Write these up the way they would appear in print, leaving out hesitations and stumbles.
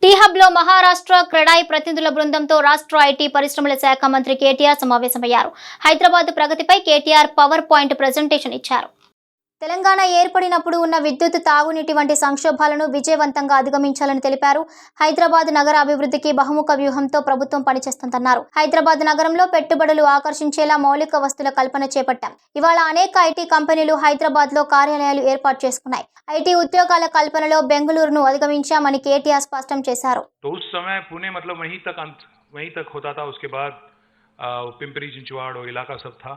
Tea hub లో మహారాష్ట్ర క్రెడాయి ప్రతినిధుల బృందంతో రాష్ట్ర ఐటీ పరిశ్రమల శాఖ మంత్రి కేటీఆర్ సమావేశమయ్యారు. హైదరాబాద్ ప్రగతిపై కేటీఆర్ పవర్ పాయింట్ ప్రెజెంటేషన్ ఇచ్చారు. తెలంగాణ ఏర్పడినప్పుడు ఉన్న విద్యుత్, తాగునీటి వంటి సంక్షోభాలను విజయవంతంగా అధిగమించాలని తెలిపారు. హైదరాబాద్ నగర అభివృద్ధికి బహుముఖ వ్యూహంతో ప్రభుత్వం పనిచేస్తుందన్నారు. హైదరాబాద్ నగరంలో పెట్టుబడులు ఆకర్షించేలా మౌలిక వస్తువుల కల్పన చేపట్టాం. ఇవాళ అనేక ఐటీ కంపెనీలు హైదరాబాద్ లో కార్యాలయాలు ఏర్పాటు చేసుకున్నాయి. ఐటీ ఉద్యోగాల కల్పనలో బెంగళూరును అధిగమించామని కేటీఆర్ స్పష్టం చేశారు. वहीं तक होता था, उसके बाद पिंपरी चिंचवाड़ और इलाका सब था,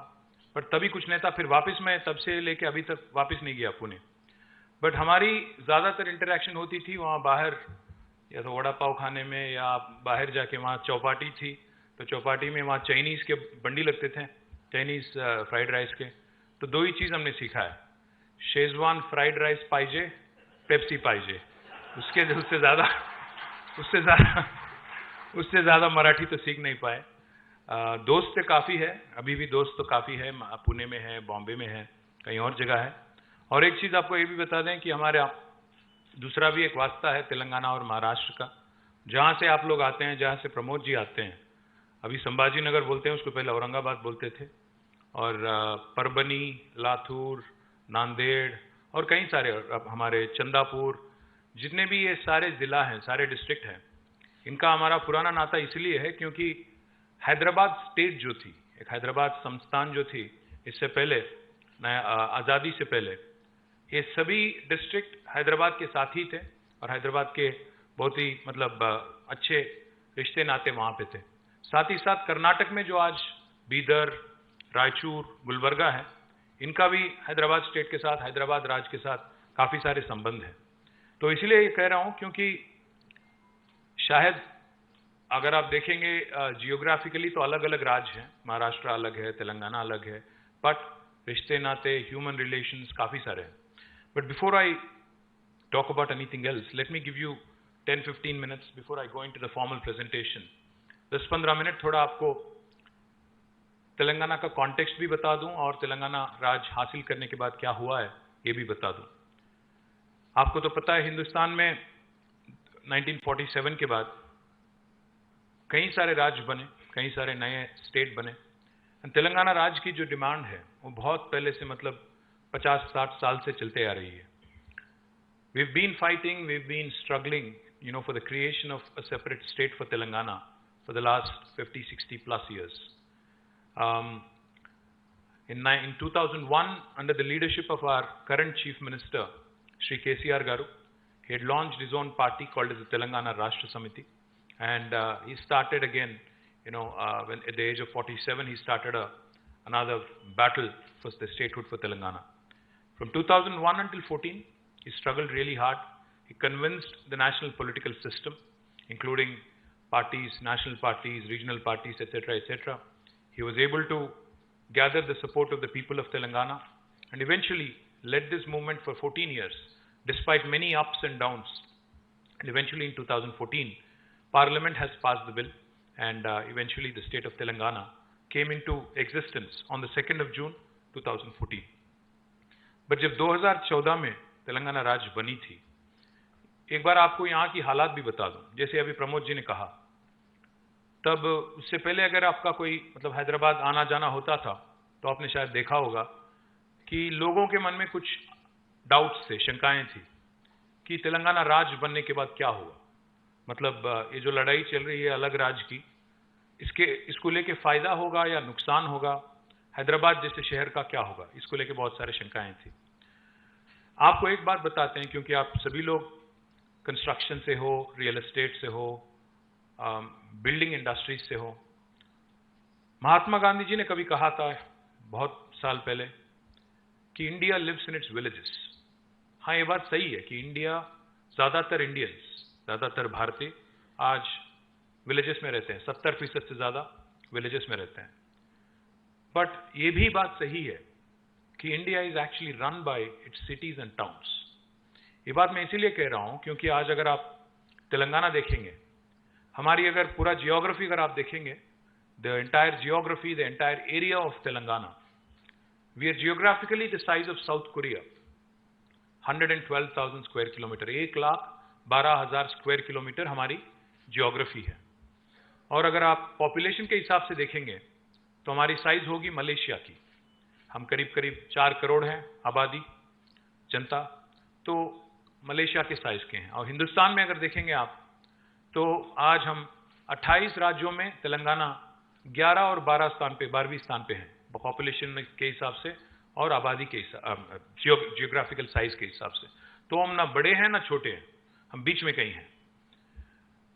बट तभी कुछ नहीं था. फिर वापस मैं तब से लेके अभी तक वापस नहीं गया पुणे. बट हमारी ज़्यादातर इंटरेक्शन होती थी वहाँ बाहर, या तो वड़ा पाव खाने में या बाहर जाके वहाँ चौपाटी थी, तो चौपाटी में वहाँ चाइनीज़ के बंडी लगते थे, चाइनीज़ फ्राइड राइस के. तो दो ही चीज़ हमने सीखा है, शेजवान फ्राइड राइस पाइजे, पेप्सी पाइजे. उससे ज़्यादा मराठी तो सीख नहीं पाए. दोस्त तो काफ़ी है, अभी भी दोस्त तो काफ़ी है, पुणे में है, बॉम्बे में है, कहीं और जगह है. और एक चीज़ आपको ये भी बता दें कि हमारे दूसरा भी एक वास्ता है तेलंगाना और महाराष्ट्र का. जहाँ से आप लोग आते हैं, जहाँ से प्रमोद जी आते हैं, अभी संभाजी नगर बोलते हैं, उसको पहले औरंगाबाद बोलते थे, और परबनी, लाथूर, नांदेड़ और कई सारे, हमारे चंदापुर, जितने भी ये सारे ज़िला हैं, सारे डिस्ट्रिक्ट हैं, इनका हमारा पुराना नाता इसलिए है क्योंकि हैदराबाद स्टेट जो थी, एक हैदराबाद संस्थान जो थी, इससे पहले आज़ादी से पहले ये सभी डिस्ट्रिक्ट हैदराबाद के साथ ही थे, और हैदराबाद के बहुत ही अच्छे रिश्ते नाते वहाँ पे थे. साथ ही साथ कर्नाटक में जो आज बीदर, रायचूर, गुलबर्गा है, इनका भी हैदराबाद स्टेट के साथ, हैदराबाद राज्य के साथ काफ़ी सारे संबंध हैं. तो इसलिए ये कह रहा हूँ क्योंकि शायद अगर आप देखेंगे जियोग्राफिकली तो अलग अलग राज्य हैं, महाराष्ट्र अलग है, तेलंगाना अलग है, बट रिश्ते नाते, ह्यूमन रिलेशंस काफ़ी सारे हैं. But before I talk about anything else, let me give you 10-15 minutes before I go into the formal presentation. 10-15 minute थोड़ा आपको तेलंगाना का कॉन्टेक्स्ट भी बता दूं, और तेलंगाना राज हासिल करने के बाद क्या हुआ है ये भी बता दूं. आपको तो पता है, हिंदुस्तान में 1947 के बाद कई सारे राज्य बने, कई सारे नए स्टेट बने. तेलंगाना राज्य की जो डिमांड है वो बहुत पहले से 50-60 साल से चलते आ रही है. We've been fighting, we've been struggling, for the creation of a separate state for Telangana for the last 50-60 plus years. In 2001, under the leadership of our current Chief Minister, Shri KCR Garu, he had launched his own party called as the Telangana Rashtra Samiti, and he started again, when at the age of 47, he started another battle for the statehood for Telangana. From 2001 until 14, he struggled really hard. He convinced the national political system, including parties, national parties, regional parties, etc., etc. He was able to gather the support of the people of Telangana, and eventually led this movement for 14 years, despite many ups and downs. And eventually in 2014, Parliament has passed the bill, and eventually the state of Telangana came into existence on the 2nd of June 2014. But जब 2014 में तेलंगाना राज्य बनी थी, एक बार आपको यहाँ की हालात भी बता दूं. जैसे अभी प्रमोद जी ने कहा, तब उससे पहले अगर आपका कोई हैदराबाद आना जाना होता था, तो आपने शायद देखा होगा कि लोगों के मन में कुछ डाउट्स थे, शंकाएं थी कि तेलंगाना राज्य बनने के बाद क्या होगा. ये जो लड़ाई चल रही है अलग राज्य की, इसको लेके फायदा होगा या नुकसान होगा, हैदराबाद जैसे शहर का क्या होगा, इसको लेके बहुत सारे शंकाएं थी. आपको एक बात बताते हैं, क्योंकि आप सभी लोग कंस्ट्रक्शन से हो, रियल एस्टेट से हो, बिल्डिंग इंडस्ट्रीज से हो. महात्मा गांधी जी ने कभी कहा था बहुत साल पहले कि India lives in its villages. हाँ, ये बात सही है कि ज़्यादातर भारतीय आज विलेजेस में रहते हैं, 70% से ज़्यादा विलेजेस में रहते हैं. बट ये भी बात सही है कि India is actually run by it's cities and towns. ये बात मैं इसीलिए कह रहा हूँ क्योंकि आज अगर आप तेलंगाना देखेंगे, हमारी अगर पूरा जियोग्राफी अगर आप देखेंगे, the entire geography, the entire area of Telangana, we are geographically the size of South Korea. 112,000 square kilometre, 1,12,000 12,000 square kilometre हमारी जियोग्राफी है। और अगर आप पॉपुलेशन के हिसाब से देखेंगे तो हमारी साइज होगी मलेशिया की। हम करीब करीब 4 करोड़ हैं आबादी, जनता, तो मलेशिया के साइज के हैं। और हिंदुस्तान में अगर देखेंगे आप तो आज हम 28 राज्यों में तेलंगाना 11 और 12 स्थान पे, 12वीं स्थान पे हैं पॉपुलेशन के हिसाब से और आबादी के हिसाब, जियोग्राफिकल साइज के हिसाब से। तो हम ना बड़े हैं ना छोटे हैं, हम बीच में कहीं हैं।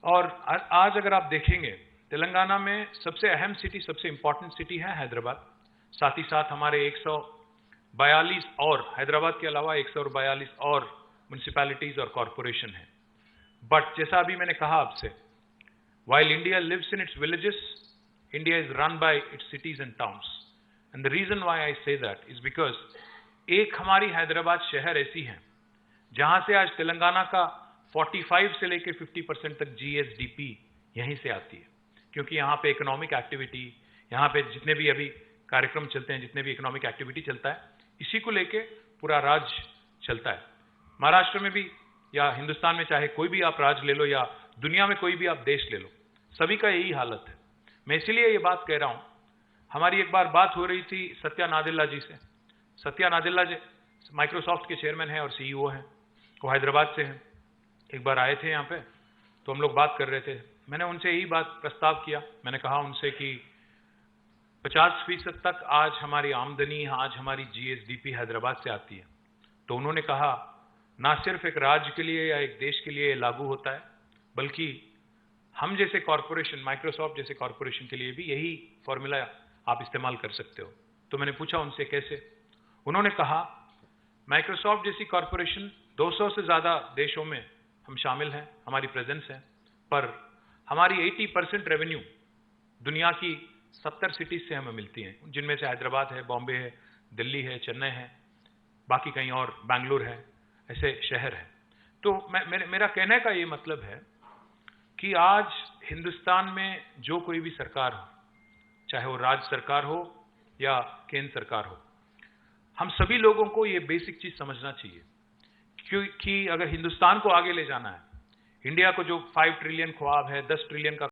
और आज अगर आप देखेंगे तेलंगाना में सबसे अहम सिटी, सबसे इंपॉर्टेंट सिटी है हैदराबाद। साथ ही साथ हमारे 142 और, हैदराबाद के अलावा 142 और म्यूनिसिपैलिटीज और कॉरपोरेशन हैं। बट जैसा अभी मैंने कहा आपसे, while India lives in its villages, India is run by its cities and towns. And the reason why I say that is because एक हमारी हैदराबाद शहर ऐसी है जहां से आज तेलंगाना का 45 से लेकर 50% तक GSDP यहीं से आती है। क्योंकि यहाँ पे इकोनॉमिक एक्टिविटी, यहाँ पे जितने भी अभी कार्यक्रम चलते हैं, जितने भी इकोनॉमिक एक्टिविटी चलता है, इसी को लेके पूरा राज्य चलता है। महाराष्ट्र में भी या हिंदुस्तान में चाहे कोई भी आप राज्य ले लो या दुनिया में कोई भी आप देश ले लो, सभी का यही हालत है। मैं इसीलिए ये बात कह रहा हूं। हमारी एक बार बात हो रही थी सत्या नादेला जी से। सत्या नादेला जी माइक्रोसॉफ्ट के चेयरमैन हैं और CEO हैं, वो हैदराबाद से हैं। एक बार आए थे यहाँ पे तो हम लोग बात कर रहे थे। मैंने उनसे यही बात प्रस्ताव किया। मैंने कहा उनसे कि 50% तक आज हमारी आमदनी, आज हमारी GSDP हैदराबाद से आती है। तो उन्होंने कहा ना सिर्फ एक राज्य के लिए या एक देश के लिए लागू होता है, बल्कि हम जैसे कॉरपोरेशन, माइक्रोसॉफ्ट जैसे कॉरपोरेशन के लिए भी यही फॉर्मूला आप इस्तेमाल कर सकते हो। तो मैंने पूछा उनसे कैसे। उन्होंने कहा माइक्रोसॉफ्ट जैसी कॉरपोरेशन 200 से ज़्यादा देशों में हम शामिल हैं, हमारी प्रेजेंस है, पर हमारी 80% रेवेन्यू दुनिया की 70 सिटीज से हमें मिलती हैं, जिनमें से हैदराबाद है, बॉम्बे है, दिल्ली है, चेन्नई है, बाकी कहीं और बैंगलोर है, ऐसे शहर है। तो मेरा कहने का ये मतलब है कि आज हिंदुस्तान में जो कोई भी सरकार हो, चाहे वो राज्य सरकार हो या केंद्र सरकार हो, हम सभी लोगों को ये बेसिक चीज समझना चाहिए क्योंकि अगर हिंदुस्तान को आगे ले जाना है, इंडिया को जो 5 ट्रिलियन ख्वाब है, 10 ट्रिलियन का